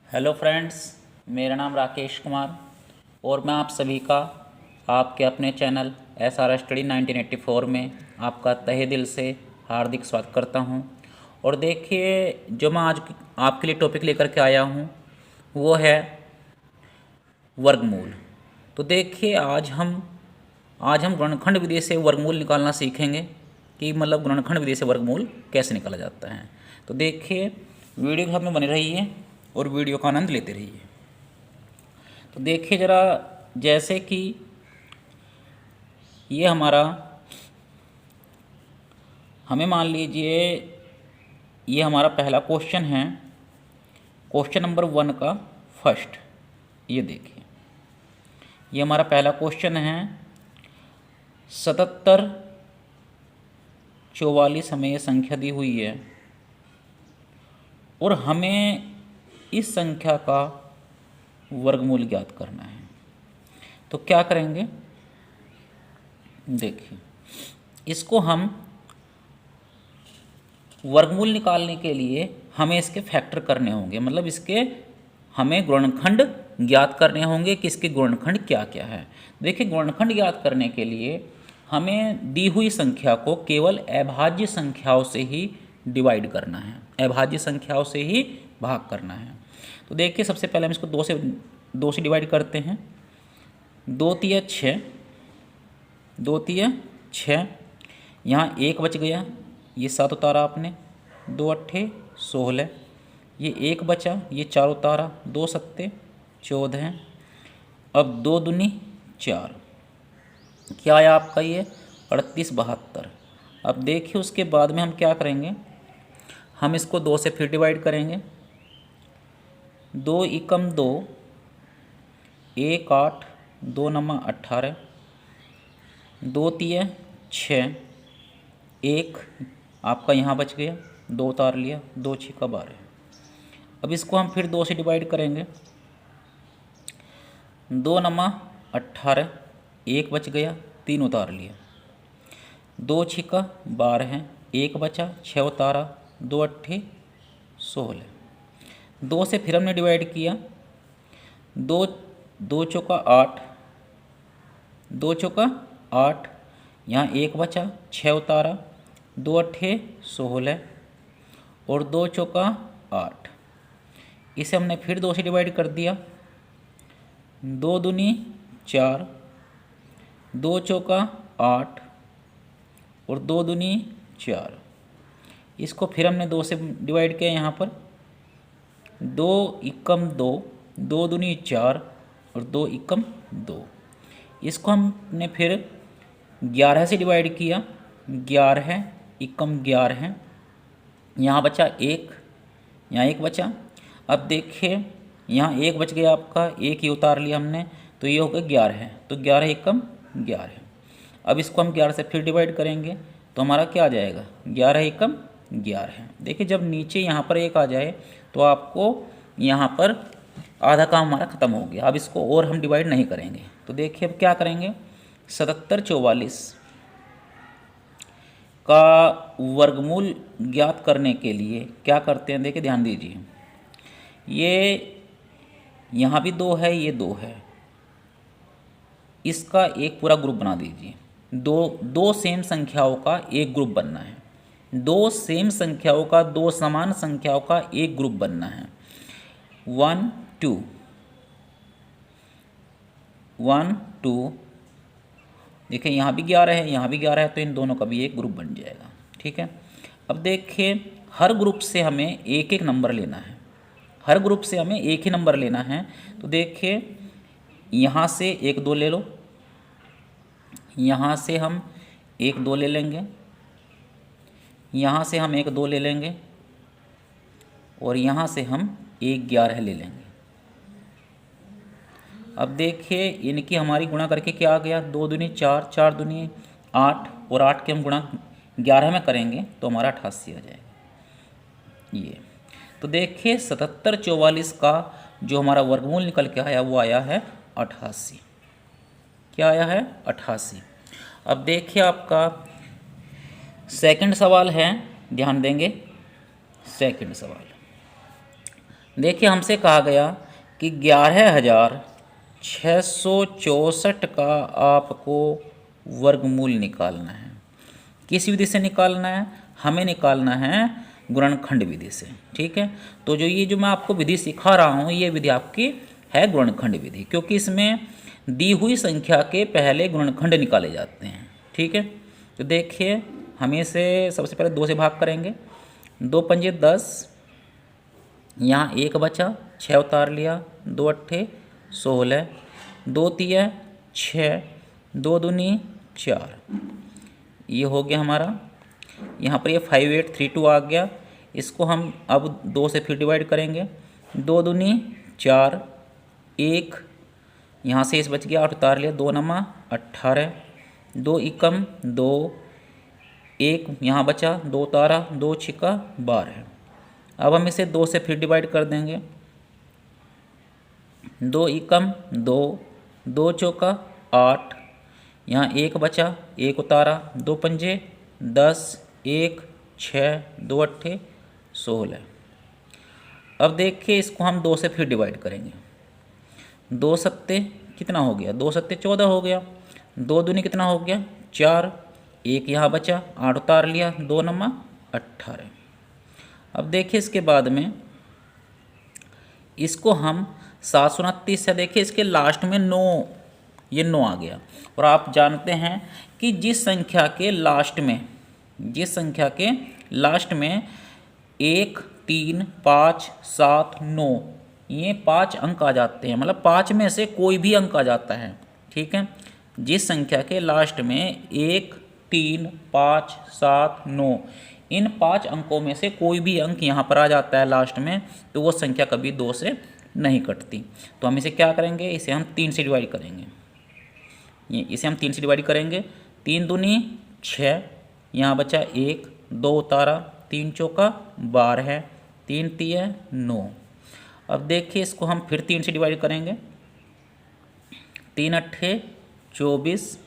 Hello friends, मेरा नाम राकेश कुमार और मैं आप सभी का आपके अपने चैनल SR स्टडी 1984 में आपका तहे दिल से हार्दिक स्वागत करता हूं। और देखिए, जो मैं आज आपके लिए टॉपिक लेकर के आया हूं वो है वर्गमूल। तो देखिए, आज हम गुणनखंड विधि से वर्गमूल निकालना सीखेंगे कि मतलब गुणनखंड विधि से वर्गमूल कैसे निकाला जाता है। तो देखिए, वीडियो हमें बने रहिए और वीडियो का आनंद लेते रहिए। तो देखिए ज़रा, जैसे कि ये हमें मान लीजिए ये हमारा पहला क्वेश्चन है, क्वेश्चन नंबर 1 का फर्स्ट। ये देखिए, ये हमारा पहला क्वेश्चन है। 77 44 हमें ये संख्या दी हुई है और हमें इस संख्या का वर्गमूल ज्ञात करना है। तो क्या करेंगे, देखिए, इसको हम वर्गमूल निकालने के लिए हमें इसके फैक्टर करने होंगे, मतलब इसके हमें गुणनखंड ज्ञात करने होंगे कि इसके गुणनखंड क्या क्या है। देखिए, गुणनखंड ज्ञात करने के लिए हमें दी हुई संख्या को केवल अभाज्य संख्याओं से ही डिवाइड करना है, अभाज्य संख्याओं से ही भाग करना है। तो देखिए, सबसे पहले हम इसको दो से डिवाइड करते हैं। 2 तिया 6, 2 तिया 6, यहाँ 1 बच गया, ये 7 उतारा आपने, 2 अट्ठे 16, ये 1 बचा, ये 4 उतारा, 2 सत्ते 14। अब 2 दूनी 4, क्या आया आपका ये 38 72। अब देखिए, उसके बाद में हम क्या करेंगे, हम इसको 2 से फिर डिवाइड करेंगे। 2 एकम 2, 1 8, 2 नमा 18, 2 तिया 6, 1 आपका यहाँ बच गया, 2 उतार लिया, 2 छक्का 12। अब इसको हम फिर 2 से डिवाइड करेंगे। 2 नमा 18, 1 बच गया, 3 उतार लिया, 2 छक्का 12, 1 बचा, 6 उतारा, 2 अट्ठे 16। 2 से फिर हमने डिवाइड किया, 2 चौका 8, 2 चौका 8, यहाँ 1 बचा, 6 उतारा, 2 अट्ठे 16 और 2 चौका 8। इसे हमने फिर 2 से डिवाइड कर दिया। 2 दूनी 4, 2 चौका 8 और 2 दूनी 4। इसको फिर हमने 2 से डिवाइड किया, यहाँ पर 2 एकम 2, 2 दूनी 4 और 2 एकम 2। इसको हमने फिर 11 से डिवाइड किया, 11 एकम 11, यहाँ बचा 1, यहाँ 1 बचा। अब देखिए, यहाँ 1 बच गया आपका, 1 ही उतार लिया हमने, तो ये हो गया 11, तो 11 एकम 11। अब इसको हम 11 से फिर डिवाइड करेंगे तो हमारा क्या आ जाएगा, 11 एकम 11। देखिए, जब नीचे यहाँ पर 1 आ जाए तो आपको यहाँ पर आधा काम हमारा ख़त्म हो गया। अब इसको और हम डिवाइड नहीं करेंगे। तो देखिए, अब क्या करेंगे, 77 44 का वर्गमूल ज्ञात करने के लिए क्या करते हैं, देखिए ध्यान दीजिए। ये यहाँ भी 2 है, ये 2 है, इसका एक पूरा ग्रुप बना दीजिए। दो सेम संख्याओं का एक ग्रुप बनना है, 2 सेम संख्याओं का, 2 समान संख्याओं का एक ग्रुप बनना है। 1 2 1 2। देखिए, यहाँ भी 11 है, यहाँ भी 11 है, तो इन दोनों का भी एक ग्रुप बन जाएगा। ठीक है। अब देखिए, हर ग्रुप से हमें एक एक नंबर लेना है, हर ग्रुप से हमें एक ही नंबर लेना है। तो देखिए, यहाँ से 1 2 ले लो, यहाँ से हम 1 2 ले लेंगे, यहाँ से हम 1 2 ले लेंगे और यहाँ से हम 1 11 ले लेंगे। अब देखिए, इनकी हमारी गुणा करके क्या आ गया, 2 दूनी 4, 4 दूनी 8 और 8 के हम गुणा 11 में करेंगे तो हमारा 88 आ जाएगा ये। तो देखिए, 77 44 का जो हमारा वर्गमूल निकल के आया वो आया है 88। क्या आया है, 88। अब देखिए, आपका सेकंड सवाल है, ध्यान देंगे। सेकंड सवाल, देखिए हमसे कहा गया कि 11,664 का आपको वर्गमूल निकालना है। किस विधि से निकालना है? हमें निकालना है गुणनखंड विधि से। ठीक है, तो जो मैं आपको विधि सिखा रहा हूँ ये विधि आपकी है गुणनखंड विधि, क्योंकि इसमें दी हुई संख्या के पहले गुणनखंड निकाले जाते हैं। ठीक है, तो देखिए हम इसे सबसे पहले 2 से भाग करेंगे। 2 पंजे 10, यहाँ 1 बचा, 6 उतार लिया, 2 अट्ठे 16, 2 तिया 6, 2 दूनी 4, ये हो गया हमारा। यहाँ पर ये 5832 आ गया। इसको हम अब 2 से फिर डिवाइड करेंगे। 2 दूनी 4, 1 यहाँ से इस बच गया, 8 उतार लिया, 2 नमा 18, 2 एकम 2, 1 यहाँ बचा, 2 उतारा, 2 छिका 12। अब हम इसे 2 से फिर डिवाइड कर देंगे। 2 एकम 2, 2 चौका 8, यहाँ 1 बचा, 1 उतारा, 2 पंजे 10, 1 6, 2 अट्ठे 16। अब देखिए इसको हम 2 से फिर डिवाइड करेंगे। 2 सत्ते कितना हो गया? 2 सत्ते 14 हो गया। 2 दूनी कितना हो गया? 4, 1 यहाँ बचा, 8 उतार लिया, 2 नमा 18। अब देखिए इसके बाद में इसको हम 729 से, देखिए इसके लास्ट में 9, ये 9 आ गया। और आप जानते हैं कि जिस संख्या के लास्ट में 1 3 5 7 9 ये 5 अंक आ जाते हैं, मतलब 5 में से कोई भी अंक आ जाता है। ठीक है, जिस संख्या के लास्ट में 1 3 5 7 9 इन 5 अंकों में से कोई भी अंक यहाँ पर आ जाता है लास्ट में, तो वो संख्या कभी 2 से नहीं कटती। तो हम इसे क्या करेंगे? इसे हम 3 से डिवाइड करेंगे। इसे हम 3 से डिवाइड करेंगे। 3 दूनी 6, यहाँ बचा 1, 2 उतारा, 3 चौका 12, 3 तिया 9। अब देखिए इसको हम फिर 3 से डिवाइड करेंगे। 3 अट्ठे 24,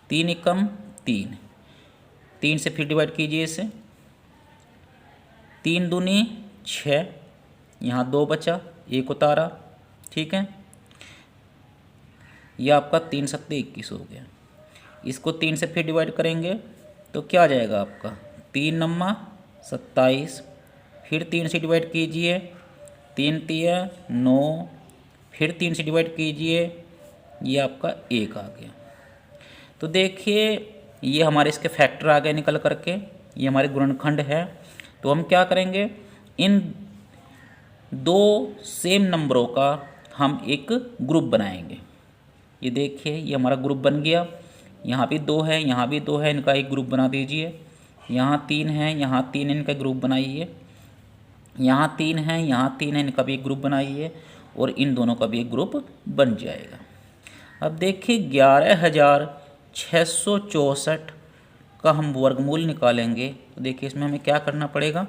3 एकम 3, 3 से फिर डिवाइड कीजिए इसे। 3 दूनी 6, यहाँ 2 बचा, 1 उतारा। ठीक है, यह आपका 3 सत्ते 21 हो गया। इसको 3 से फिर डिवाइड करेंगे तो क्या आ जाएगा आपका? 3 नम्मा 27, फिर 3 से डिवाइड कीजिए, 3 तिया 9, फिर 3 से डिवाइड कीजिए, ये आपका 1 आ गया। तो देखिए ये हमारे इसके फैक्टर आ गए निकल करके, ये हमारे गुणनखंड है। तो हम क्या करेंगे? इन 2 सेम नंबरों का हम एक ग्रुप बनाएंगे। ये देखिए ये हमारा ग्रुप बन गया। यहाँ भी 2 है, यहाँ भी 2 है, इनका एक ग्रुप बना दीजिए। यहाँ 3 है, यहाँ 3 इनका ग्रुप बनाइए। यहाँ 3 है, यहाँ 3 है, इनका भी एक ग्रुप बनाइए और इन दोनों का भी एक ग्रुप बन जाएगा। अब देखिए 11,664 का हम वर्गमूल निकालेंगे। तो देखिए इसमें हमें क्या करना पड़ेगा?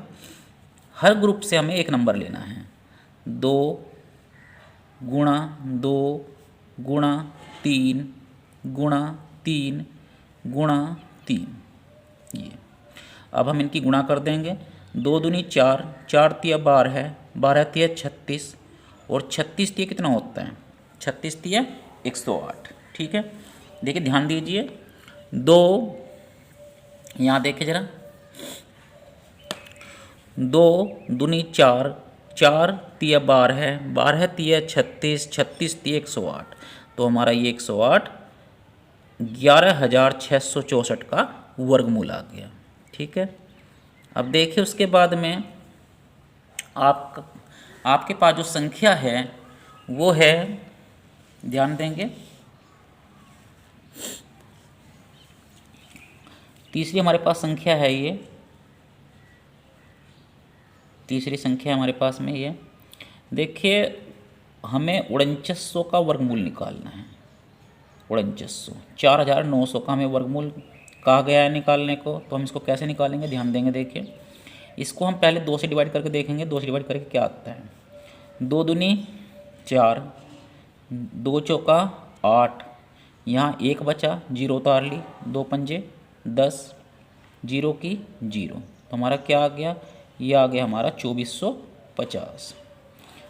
हर ग्रुप से हमें एक नंबर लेना है। 2 गुणा 2 गुणा 3 गुणा 3 गुणा 3, ये। अब हम इनकी गुणा कर देंगे। 2 दूनी 4, 4 तिया 12, 12 तिया 36 और 36 तिया कितना होता है? 36 तिया 108। ठीक है, देखिए ध्यान दीजिए। 2 यहाँ देखिए जरा, 2 दूनी 4, 4 तिया 12, 12 तिया 36, 36 तिया 108। तो हमारा ये 108 11,664 का वर्गमूल आ गया। ठीक है, अब देखिए उसके बाद में आपके पास जो संख्या है वो है, ध्यान देंगे, तीसरी हमारे पास संख्या है ये, तीसरी संख्या हमारे पास में ये। देखिए हमें 4900 का वर्गमूल निकालना है। 4900, 4900 का हमें वर्गमूल कहा गया है निकालने को। तो हम इसको कैसे निकालेंगे? ध्यान देंगे। देखिए इसको हम पहले 2 से डिवाइड करके देखेंगे। 2 से डिवाइड करके क्या आता है? 2 दूनी 4, 2 चौका 8, यहाँ 1 बचा, 0 उतार ली, 2 पंजे 10, 0 की 0। तो हमारा क्या आ गया? ये आ गया हमारा 2450।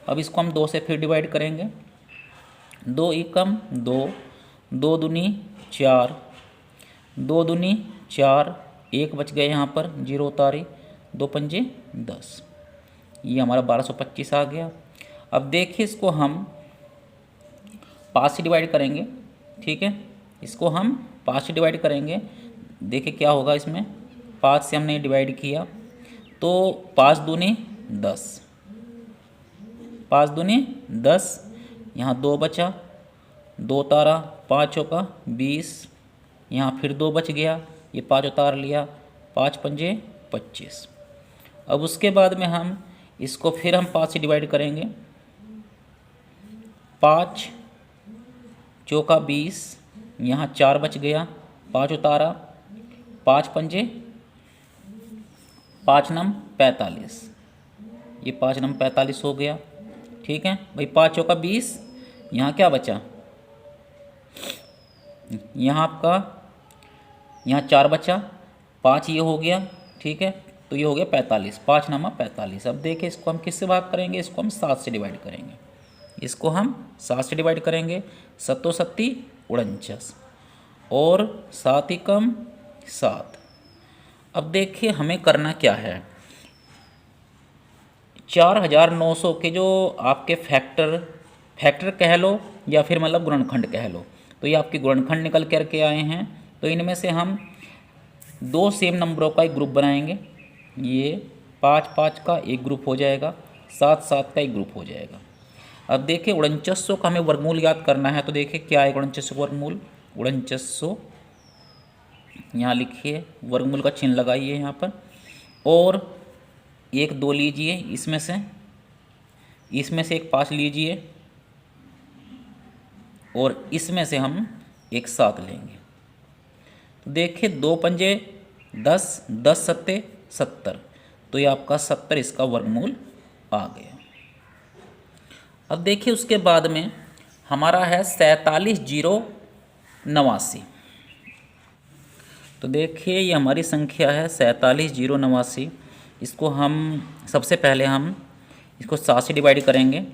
अब इसको हम 2 से फिर डिवाइड करेंगे। 2 एकम 2, 2 दूनी 4, 2 दूनी 4, 1 बच गए यहाँ पर, 0 उतारी, 2 पंजे 10, ये हमारा 1225 आ गया। अब देखिए इसको हम 5 से डिवाइड करेंगे, ठीक है, इसको हम 5 से डिवाइड करेंगे। देखिए क्या होगा इसमें, 5 से हमने डिवाइड किया तो 5 दूनी 10, 5 दूनी 10, यहाँ 2 बचा, 2 उतारा, 5 चौका 20, यहाँ फिर 2 बच गया, ये 5 उतार लिया, 5 पंजे 25। अब उसके बाद में हम इसको फिर हम 5 से डिवाइड करेंगे। 5 चौका 20, यहाँ 4 बच गया, 5 उतारा, 5 पंजे 5 नम 45, ये 5 नम 45 हो गया, ठीक है भाई। 5 चौका 20, यहाँ क्या बचा, यहाँ आपका यहाँ 4 बचा, 5 ये हो गया, ठीक है, तो ये हो गया 45, 5 नामा 45। अब देखिए इसको हम किससे भाग करेंगे, इसको हम 7 से डिवाइड करेंगे, इसको हम 7 से डिवाइड करेंगे। 7 सत्ती 49 और 7 एकम 7। अब देखिए हमें करना क्या है, 4900 के जो आपके फैक्टर कह लो या फिर मतलब गुणनखंड कह लो, तो ये आपके गुणनखंड निकल करके आए हैं। तो इनमें से हम 2 सेम नंबरों का एक ग्रुप बनाएंगे, ये 5 5 का एक ग्रुप हो जाएगा, 7 7 का एक ग्रुप हो जाएगा। अब देखिए 4900 का हमें वर्गमूल याद करना है, तो देखिए क्या है 4900 का वर्गमूल, 4900 यहाँ लिखिए, वर्गमूल का चिन्ह लगाइए यहाँ पर, और 1 2 लीजिए, इसमें से एक 5 लीजिए, और इसमें से हम एक 7 लेंगे। तो देखिए 2 पंजे 10, 10 सत्ते 70, तो ये आपका 70 इसका वर्गमूल आ गया। अब देखिए उसके बाद में हमारा है 47089। तो देखिए ये हमारी संख्या है 47089। इसको हम सबसे पहले हम इसको 7 से डिवाइड करेंगे,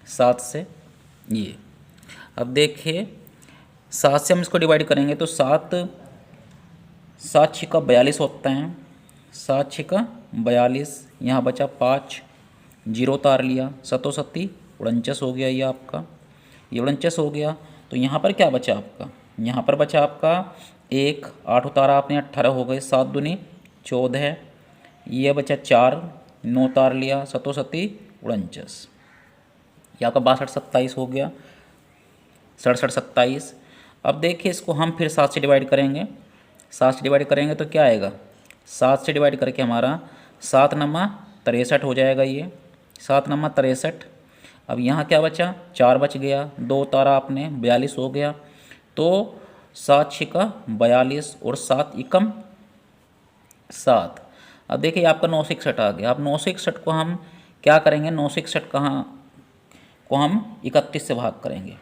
7 से ये। अब देखिए 7 से हम इसको डिवाइड करेंगे तो 7 7 छिका 42 होता है, 7 छिका 42, यहाँ बचा 5, 0 उतार लिया, 7 सत्ती 49 हो गया, ये आपका ये 49 हो गया। तो यहाँ पर क्या बचा आपका, यहाँ पर बचा आपका 1, 8 उतारा आपने 18 हो गए, 7 दूनी 14, ये बचा 4, 9 उतार लिया, 7 सत्ती 49, ये आपका 62 27 हो गया, 67 27। अब देखिए इसको हम फिर 7 से डिवाइड करेंगे, 7 से डिवाइड करेंगे तो क्या आएगा, 7 से डिवाइड करके हमारा 7 नमा 63 हो जाएगा, ये 7 नमा 63। अब यहाँ क्या बचा, 4 बच गया, 2 उतारा आपने 42 हो गया, तो 7 छिका 42 और 7 एकम 7। अब देखिए आपका 961 आ गया। अब 961 को हम क्या करेंगे, 961 को हम 31 से भाग करेंगे,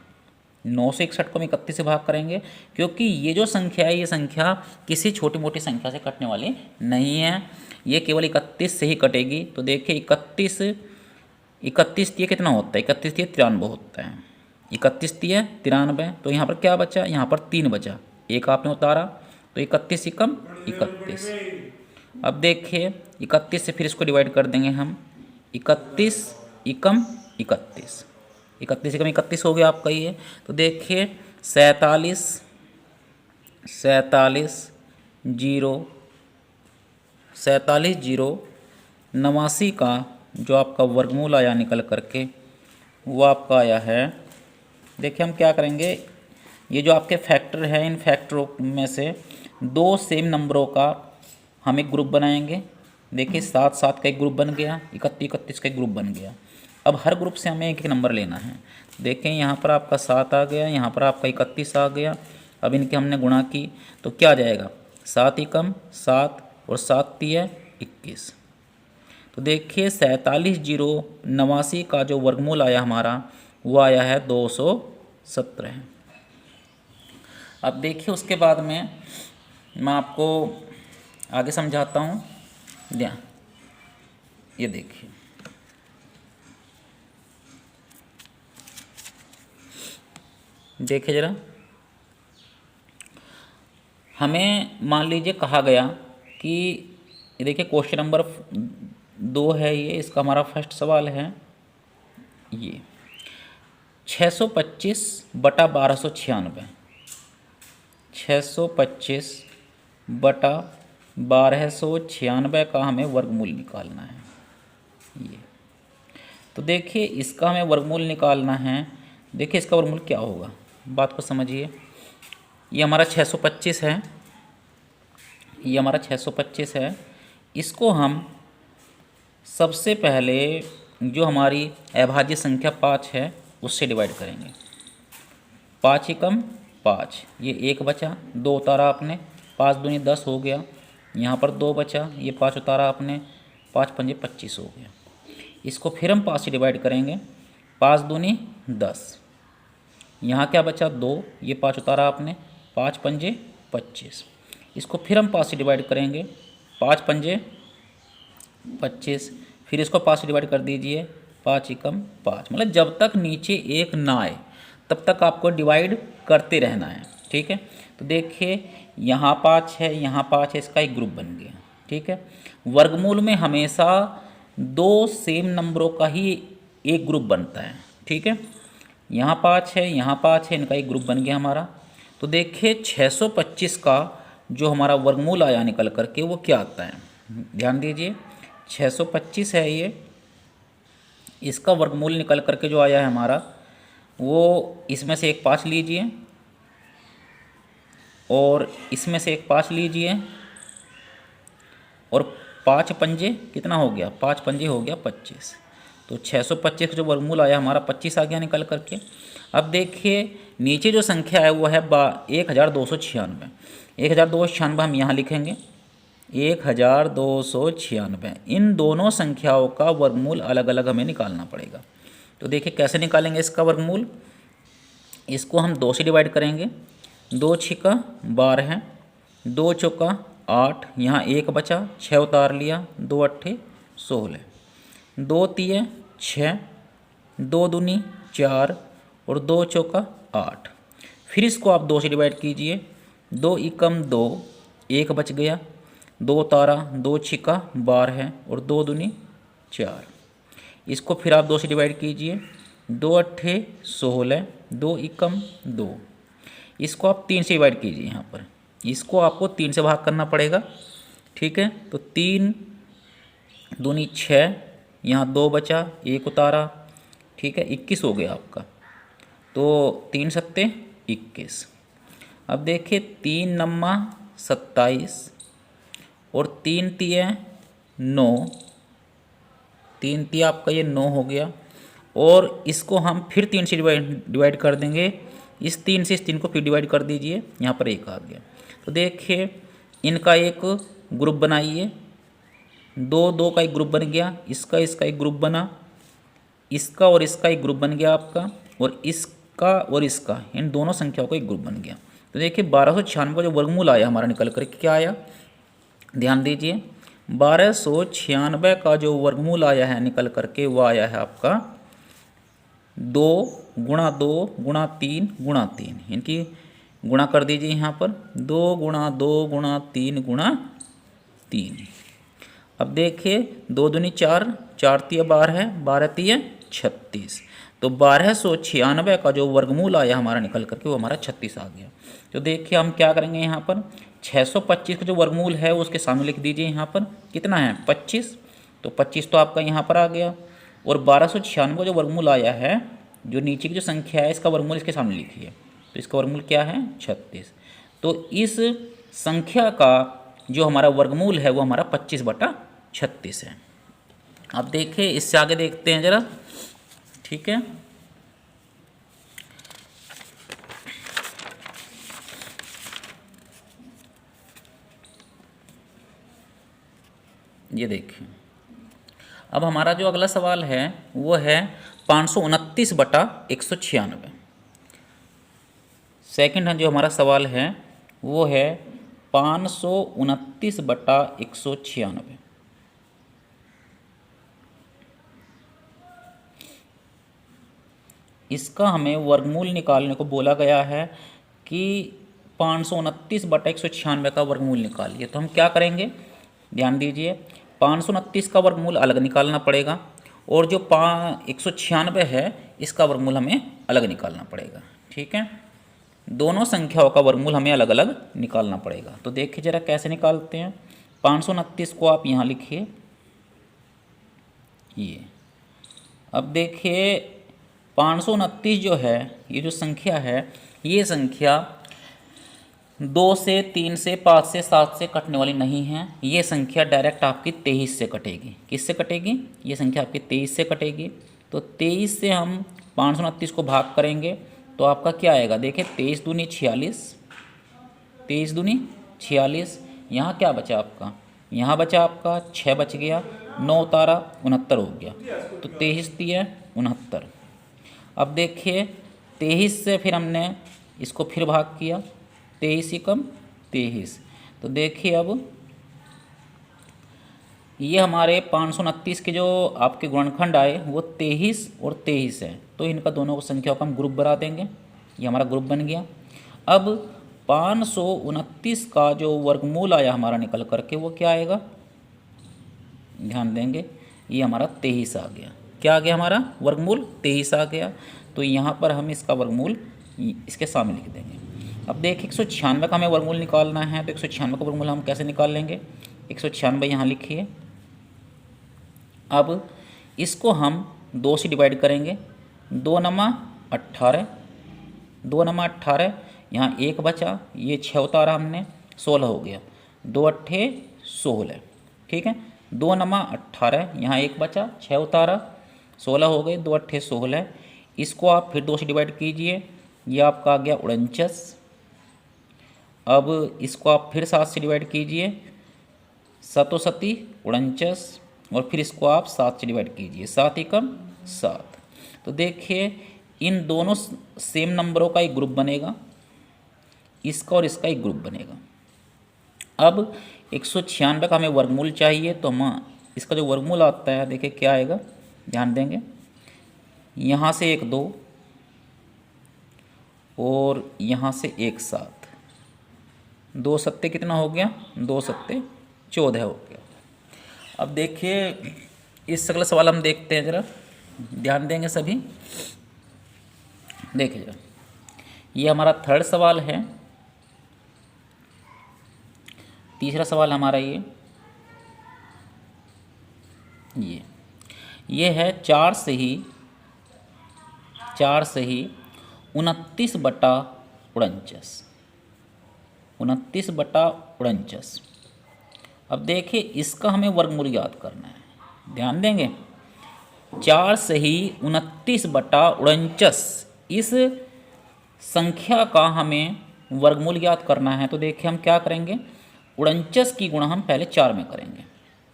961 को हम 31 से भाग करेंगे, क्योंकि ये जो संख्या है ये संख्या किसी छोटी मोटी संख्या से कटने वाली नहीं है, ये केवल 31 से ही कटेगी। तो देखिए 31 तिया कितना होता है, 31 तिया 93 होता है, 31 तिया 93। तो यहाँ पर क्या बचा, यहाँ पर 3 बचा, 1 आपने उतारा, तो 31 एकम 31। अब देखिए 31 से फिर इसको डिवाइड कर देंगे हम, 31 एकम 31, 31 एकम 31 हो गया आपका ये। तो देखिए 47 0 89 का जो आपका वर्गमूल आया निकल करके वो आपका आया है। देखिए हम क्या करेंगे, ये जो आपके फैक्टर है, इन फैक्टरों में से 2 सेम नंबरों का हम एक ग्रुप बनाएंगे। देखिए 7 7 का एक ग्रुप बन गया, 31 31 का एक ग्रुप बन गया। अब हर ग्रुप से हमें एक एक नंबर लेना है। देखें यहाँ पर आपका 7 आ गया, यहाँ पर आपका 31 आ गया। अब इनके हमने गुणा की तो क्या आ जाएगा, 7 एकम 7 और 7 तिया 21। तो देखिए 47089 का जो वर्गमूल आया हमारा वो आया है 217। अब देखिए उसके बाद में मैं आपको आगे समझाता हूँ। ये देखिए देखिए ज़रा, हमें मान लीजिए कहा गया कि देखिए क्वेश्चन नंबर 2 है ये, इसका हमारा फर्स्ट सवाल है ये 625 बटा 1296, 625 बटा 1296 का हमें वर्गमूल निकालना है ये। तो देखिए इसका हमें वर्गमूल निकालना है। देखिए इसका वर्गमूल क्या होगा, बात को समझिए। ये हमारा 625 है, ये हमारा 625 है। इसको हम सबसे पहले जो हमारी अभाज्य संख्या 5 है उससे डिवाइड करेंगे। 5 एकम 5, ये 1 बचा, 2 उतारा आपने, 5 दूनी 10 हो गया। यहाँ पर 2 बचा, ये 5 उतारा आपने, 5 पंजे 25 हो गया। इसको फिर हम 5 से डिवाइड करेंगे, 5 दूनी 10, यहाँ क्या बचा 2, ये 5 उतारा आपने, 5 पंजे 25। इसको फिर हम 5 से डिवाइड करेंगे, 5 पंजे 25, फिर इसको 5 से डिवाइड कर दीजिए, 5 एकम 5। मतलब जब तक नीचे 1 ना आए तब तक आपको डिवाइड करते रहना है, ठीक है। तो देखिए यहाँ 5 है, यहाँ 5 है, इसका एक ग्रुप बन गया, ठीक है। वर्गमूल में हमेशा 2 सेम नंबरों का ही एक ग्रुप बनता है, ठीक है। यहाँ 5 है, यहाँ 5 है, इनका एक ग्रुप बन गया हमारा। तो देखिए 625 का जो हमारा वर्गमूल आया निकल करके वो क्या आता है, ध्यान दीजिए। 625 है ये, इसका वर्गमूल निकल करके जो आया है हमारा वो इसमें से एक 5 लीजिए और इसमें से एक 5 लीजिए और 5 पंजे कितना हो गया, 5 पंजे हो गया 25। तो 625 का जो वर्गमूल आया हमारा 25 आ गया निकल करके। अब देखिए नीचे जो संख्या है वो है 1296। 1296 हम यहाँ लिखेंगे, 1296। इन दोनों संख्याओं का वर्गमूल अलग अलग हमें निकालना पड़ेगा। तो देखिए कैसे निकालेंगे इसका वर्गमूल। इसको हम 2 से डिवाइड करेंगे, 2 छिका 12 है, 2 चौका 8, यहाँ 1 बचा, 6 उतार लिया, 2 अट्ठे 16, 2 तिये 6, 2 दूनी 4 और 2 चौका 8। फिर इसको आप 2 से डिवाइड कीजिए, 2 एकम 2, 1 बच गया, 2 उतारा, 2 छिका 12 है और 2 दूनी 4। इसको फिर आप 2 से डिवाइड कीजिए, 2 अट्ठे 16, 2 एकम 2। इसको आप 3 से डिवाइड कीजिए, यहाँ पर इसको आपको 3 से भाग करना पड़ेगा, ठीक है। तो 3 दूनी 6, यहाँ 2 बचा, 1 उतारा, ठीक है, 21 हो गया आपका। तो 3 सत्ते 21। अब देखिए 3 नम्मा 27 और 3 तिये 9, 3 तिया आपका ये 9 हो गया। और इसको हम फिर 3 से डिवाइड कर देंगे, इस 3 से इस 3 को फिर डिवाइड कर दीजिए, यहाँ पर 1 आ गया। तो देखिए इनका एक ग्रुप बनाइए, 2 का एक ग्रुप बन गया, इसका एक ग्रुप बना, इसका और इसका एक ग्रुप बन गया आपका, और इसका और इसका, इन दोनों संख्याओं का एक ग्रुप बन गया। तो देखिए 1296 का जो वर्गमूल आया हमारा निकल कर क्या आया, ध्यान दीजिए। 1296 का जो वर्गमूल आया है निकल करके वो आया है आपका 2 गुणा 2 गुणा 3 गुणा 3। इनकी गुणा कर दीजिए यहाँ पर, 2 गुणा 2 गुणा 3 गुणा 3। अब देखिए 2 दूनी 4, 4 तिया 12 है, 12 तिया 36। तो 1296 का जो वर्गमूल आया हमारा निकल करके वो हमारा 36 आ गया। तो देखिए हम क्या करेंगे, यहाँ पर 625 का जो वर्गमूल है उसके सामने लिख दीजिए, यहाँ पर कितना है 25। तो 25 तो आपका यहाँ पर आ गया, और 1296 का जो वर्गमूल आया है, जो नीचे की जो संख्या है इसका वर्गमूल इसके सामने लिखिए। तो इसका वर्गमूल क्या है 36। तो इस संख्या का जो हमारा वर्गमूल है वो हमारा 25/36 है। अब देखिए इससे आगे देखते हैं ज़रा, ठीक है। ये देखिए अब हमारा जो अगला सवाल है वो है 529/196। सेकंड है जो हमारा सवाल है वो है 529/196। इसका हमें वर्गमूल निकालने को बोला गया है कि 529/196 का वर्गमूल निकालिए। तो हम क्या करेंगे, ध्यान दीजिए, 529 का वर्गमूल अलग निकालना पड़ेगा और जो 196 है इसका वर्गमूल हमें अलग निकालना पड़ेगा। ठीक है, दोनों संख्याओं का वर्गमूल हमें अलग अलग निकालना पड़ेगा। तो देखिए ज़रा कैसे निकालते हैं। 529 को आप यहाँ लिखिए, ये। अब देखिए 529 जो है, ये जो संख्या है, ये संख्या 2 से, 3 से, 5 से, 7 से कटने वाली नहीं है। ये संख्या डायरेक्ट आपकी 23 से कटेगी। किससे कटेगी? ये संख्या आपकी 23 से कटेगी। तो 23 से हम 529 को भाग करेंगे तो आपका क्या आएगा? देखिए 23 दूनी 46, 23 दूनी 46। यहाँ क्या बचा आपका? यहाँ बचा आपका 6 बच गया, 9 उतारा 69 हो गया। तो 23 दिया 69। अब देखिए 23 से फिर हमने इसको फिर भाग किया, 23 ही कम 23। तो देखिए अब ये हमारे 529 के जो आपके गुणनखंड आए वो 23 और 23 है। तो इनका दोनों को संख्याओं का हम ग्रुप बना देंगे, ये हमारा ग्रुप बन गया। अब 529 का जो वर्गमूल आया हमारा निकल करके वो क्या आएगा? ध्यान देंगे, ये हमारा 23 आ गया। क्या आ गया? हमारा वर्गमूल 23 आ गया। तो यहाँ पर हम इसका वर्गमूल इसके सामने लिख देंगे। अब देखिए 196 का हमें वर्गमूल निकालना है। तो 196 का वर्गमूल हम कैसे निकाल लेंगे? 196 यहाँ लिखिए। अब इसको हम 2 से डिवाइड करेंगे। 2 नमा 18, 2 नमा 18, यहाँ 1 बचा, ये 6 उतारा हमने, 16 हो गया। 2 अट्ठे 16, ठीक है। 2 नमा 18, यहाँ 1 बचा, 6 उतारा, 16 हो गए। 2 अट्ठे 16। इसको आप फिर 2 से डिवाइड कीजिए, ये आपका आ गया 49। अब इसको आप फिर 7 से डिवाइड कीजिए, 7 सती 49, और फिर इसको आप 7 से डिवाइड कीजिए, 7 ही कम 7। तो देखिए इन दोनों सेम नंबरों का एक ग्रुप बनेगा, इसका और इसका एक ग्रुप बनेगा। अब 196 का हमें वर्गमूल चाहिए, तो हम इसका जो वर्गमूल आता है देखिए क्या आएगा, ध्यान देंगे। यहाँ से 1 2 और यहाँ से 1 7, 2 सत्ते कितना हो गया? 2 सत्ते 14 हो गया। अब देखिए इस अगला सवाल हम देखते हैं, ज़रा ध्यान देंगे सभी। देखिए जरा, ये हमारा थर्ड सवाल है। तीसरा सवाल हमारा ये है 4 से ही 29/49, 29/49। अब देखिए इसका हमें वर्गमूल याद करना है, ध्यान देंगे। 4 से ही 29/49 इस संख्या का हमें वर्गमूल याद करना है। तो देखिए हम क्या करेंगे, 49 की गुणा हम पहले 4 में करेंगे,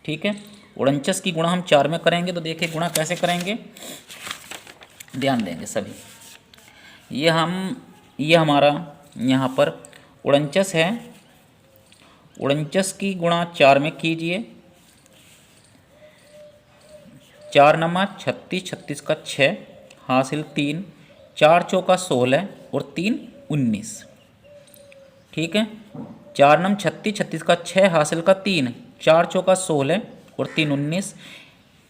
ठीक है। 49 की गुणा हम 4 में करेंगे। तो देखिए गुणा कैसे करेंगे, ध्यान देंगे सभी। ये हमारा यहाँ पर 49 है, 49 की गुणा 4 में कीजिए। 4 नमा 36, 36 का 6 हासिल 3, 4 चौका 16 और 3 19, ठीक है। 4 नम 36, 36 का 6 हासिल का 3, 4 चौका 16 और 3 19।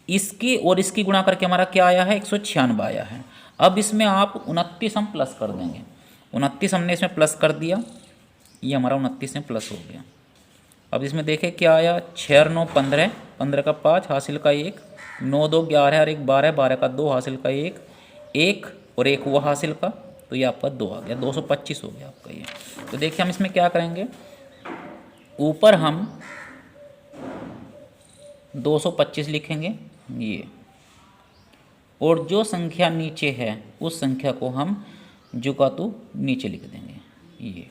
इसकी और इसकी गुणा करके हमारा क्या आया है? 196 आया है। अब इसमें आप 29 हम प्लस कर देंगे। 29 हमने इसमें प्लस कर दिया, ये हमारा 29 में प्लस हो गया। अब इसमें देखें क्या आया, 6 और 9 15, 15 का 5 हासिल का 1, 9 2 11 और 1 12, 12 का 2 हासिल का 1, 1 और 1 वो हासिल का, तो ये आपका 2 आ गया, 225 हो गया आपका ये। तो देखिए हम इसमें क्या करेंगे, ऊपर हम 225 लिखेंगे ये, और जो संख्या नीचे है उस संख्या को हम जुकातू नीचे लिख देंगे ये।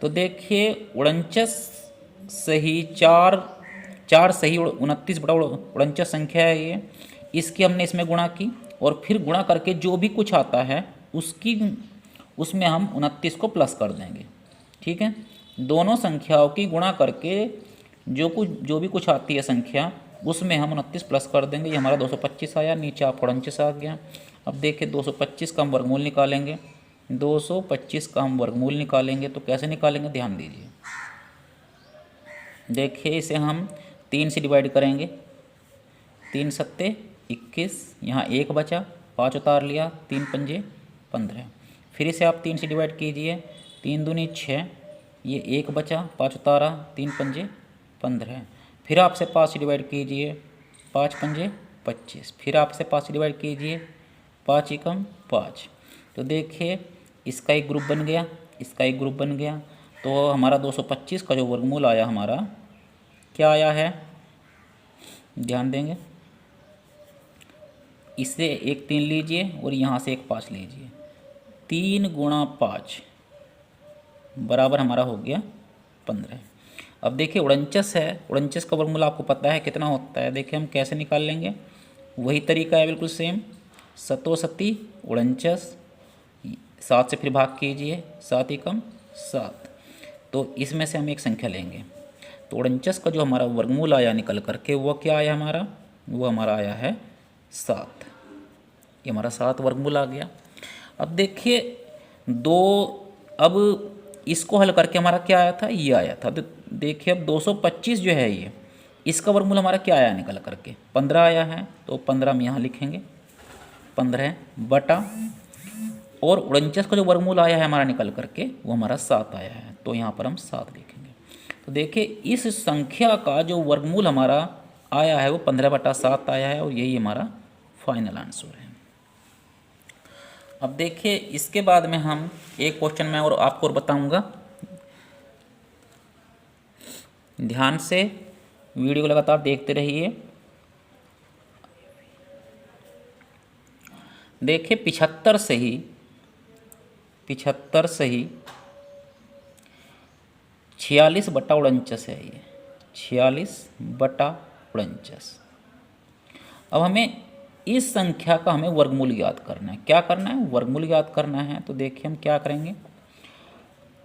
तो देखिए 49 सही 4 सही 29/49 संख्या है ये, इसकी हमने इसमें गुणा की और फिर गुणा करके जो भी कुछ आता है उसमें हम 29 को प्लस कर देंगे, ठीक है। दोनों संख्याओं की गुणा करके जो भी कुछ आती है संख्या उसमें हम 29 प्लस कर देंगे। ये हमारा 225 आया, नीचे आप 49 आ गया। अब देखिए 225 का हम वर्गमूल निकालेंगे, 225 का हम वर्गमूल निकालेंगे तो कैसे निकालेंगे, ध्यान दीजिए। देखिए इसे हम 3 से डिवाइड करेंगे, 3 सत्ते 21, यहाँ 1 बचा, 5 उतार लिया, 3 पंजे 15। फिर इसे आप 3 से डिवाइड कीजिए, 3 दूनी 6, ये 1 बचा, 5 उतारा, 3 पंजे 15। फिर आपसे 5 से डिवाइड कीजिए, 5 पंजे 25। फिर आपसे 5 से डिवाइड कीजिए, 5 एकम 5। तो देखिए इसका एक ग्रुप बन गया, इसका एक ग्रुप बन गया। तो हमारा 225 का जो वर्गमूल आया हमारा क्या आया है, ध्यान देंगे। इससे एक 3 लीजिए और यहाँ से एक 5 लीजिए, 3 गुणा 5 बराबर हमारा हो गया 15। अब देखिए 49 है, 49 का वर्गमूल आपको पता है कितना होता है। देखिए हम कैसे निकाल लेंगे, वही तरीका है बिल्कुल सेम। सतो सती 49, 7 से फिर भाग कीजिए, 7 एकम 7। तो इसमें से हम एक संख्या लेंगे, तो 49 का जो हमारा वर्गमूल आया निकल करके वो क्या आया हमारा, वो हमारा आया है 7। ये हमारा 7 वर्गमूल आ गया। अब देखिए अब इसको हल करके हमारा क्या आया था, ये आया था। तो देखिए अब 225 जो है ये, इसका वर्गमूल हमारा क्या आया निकल करके, 15 आया है। तो 15 हम यहाँ लिखेंगे, 15 बटा, और 49 का जो वर्गमूल आया है हमारा निकल करके वो हमारा 7 आया है, तो यहाँ पर हम 7 लिखेंगे। तो देखिए इस संख्या का जो वर्गमूल हमारा आया है वो 15/7 आया है, और यही हमारा फाइनल आंसर है। अब देखिए इसके बाद में हम एक क्वेश्चन में और आपको और बताऊंगा, ध्यान से वीडियो लगातार देखते रहिए। देखिए 75 से ही 46/49 है ये, 46/49। अब हमें इस संख्या का हमें वर्गमूल याद करना है। क्या करना है, वर्गमूल याद करना है। तो देखिए हम क्या करेंगे,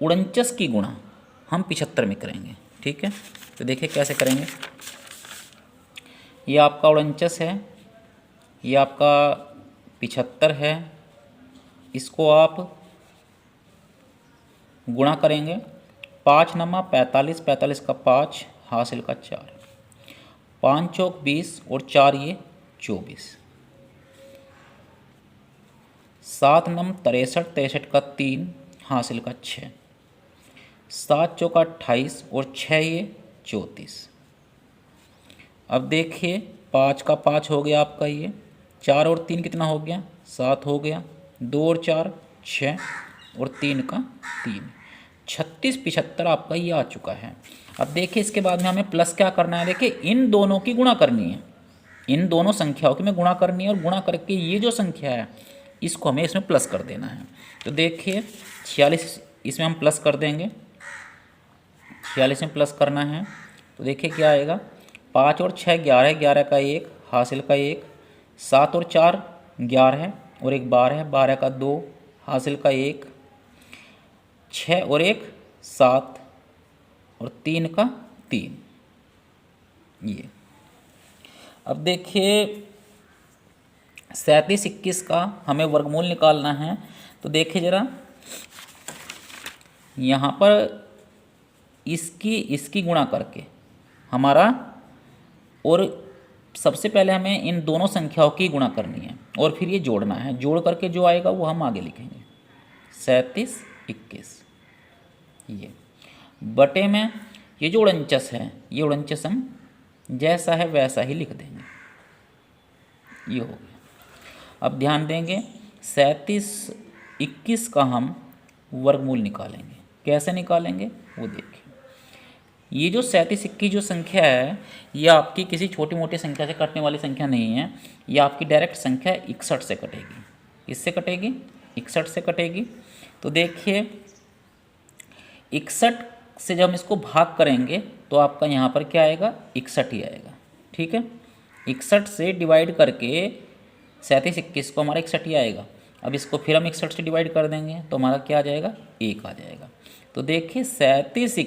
49 की गुणा हम 75 में करेंगे, ठीक है। तो देखिए कैसे करेंगे, ये आपका 49 है, ये आपका 75 है, इसको आप गुणा करेंगे, 5 नमा 45, 45 का 5 हासिल का 4, 5 चौक 20 और 4 ये 24, 7 नम 63, 63 का 3 हासिल का 6, 7 चौका 28 और 6 ये 34। अब देखिए 5 का 5 हो गया आपका ये, 4 और 3 कितना हो गया, 7 हो गया, 2 और 4 6 और 3 का 3, 36 75 आपका ये आ चुका है। अब देखिए इसके बाद में हमें प्लस क्या करना है, देखिए इन दोनों की गुणा करनी है, इन दोनों संख्याओं की में गुणा करनी है, और गुणा करके ये जो संख्या है इसको हमें इसमें प्लस कर देना है। तो देखिए 46 इसमें हम प्लस कर देंगे, 46 में प्लस करना है। तो देखिए क्या आएगा, 5 और 6 11, 11 का 1 हासिल का 1, 7 और 4 11 और 1 12, 12 का 2 हासिल का 1, 6 और 1 7 और 3 का 3 ये। अब देखिए 37 21 का हमें वर्गमूल निकालना है। तो देखिए ज़रा यहाँ पर इसकी गुणा करके हमारा, और सबसे पहले हमें इन दोनों संख्याओं की गुणा करनी है और फिर ये जोड़ना है, जोड़ करके जो आएगा वो हम आगे लिखेंगे। 37 21 ये बटे में ये जो 49 है, ये 49 हम जैसा है वैसा ही लिख देंगे, ये हो गया। अब ध्यान देंगे 37 21 का हम वर्गमूल निकालेंगे। कैसे निकालेंगे वो देखिए, ये जो 37 21 जो संख्या है ये आपकी किसी छोटी मोटी संख्या से कटने वाली संख्या नहीं है, ये आपकी डायरेक्ट संख्या 61 से कटेगी। इससे कटेगी, 61 से कटेगी। तो देखिए 61 से जब हम इसको भाग करेंगे तो आपका यहाँ पर क्या आएगा, 61 ही आएगा, ठीक है। 61 से डिवाइड करके 37 21 को हमारा 61 ही आएगा। अब इसको फिर हम 61 से डिवाइड कर देंगे तो हमारा क्या आ जाएगा, 1 आ जाएगा। तो देखिए 37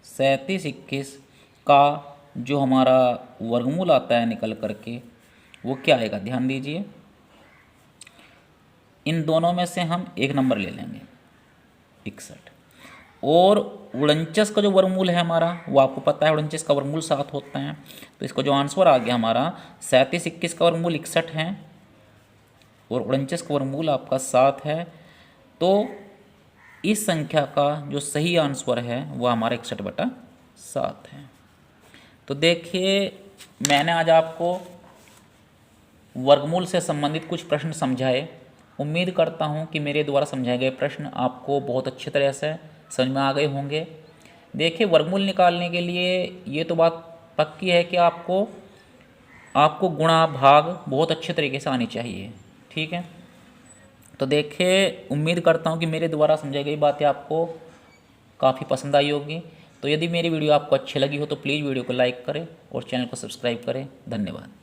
21 का जो हमारा वर्गमूल आता है निकल करके वो क्या आएगा, ध्यान दीजिए, इन दोनों में से हम एक नंबर ले लेंगे 61। और 49 का जो वर्गमूल है हमारा वो आपको पता है, 49 का वर्गमूल 7 होता है। तो इसका जो आंसर आ गया हमारा 37, 21 का वर्गमूल 61 है और 49 का वर्गमूल आपका 7 है। तो इस संख्या का जो सही आंसर है वो हमारा 61/7 है। तो देखिए मैंने आज आपको वर्गमूल से संबंधित कुछ प्रश्न समझाए। उम्मीद करता हूँ कि मेरे द्वारा समझाए गए प्रश्न आपको बहुत अच्छी तरह से समझ में आ गए होंगे। देखिए वर्गमूल निकालने के लिए ये तो बात पक्की है कि आपको गुणा भाग बहुत अच्छे तरीके से आनी चाहिए, ठीक है। तो देखिए उम्मीद करता हूँ कि मेरे द्वारा समझाई गई बातें आपको काफ़ी पसंद आई होगी। तो यदि मेरी वीडियो आपको अच्छी लगी हो तो प्लीज़ वीडियो को लाइक करें और चैनल को सब्सक्राइब करें। धन्यवाद।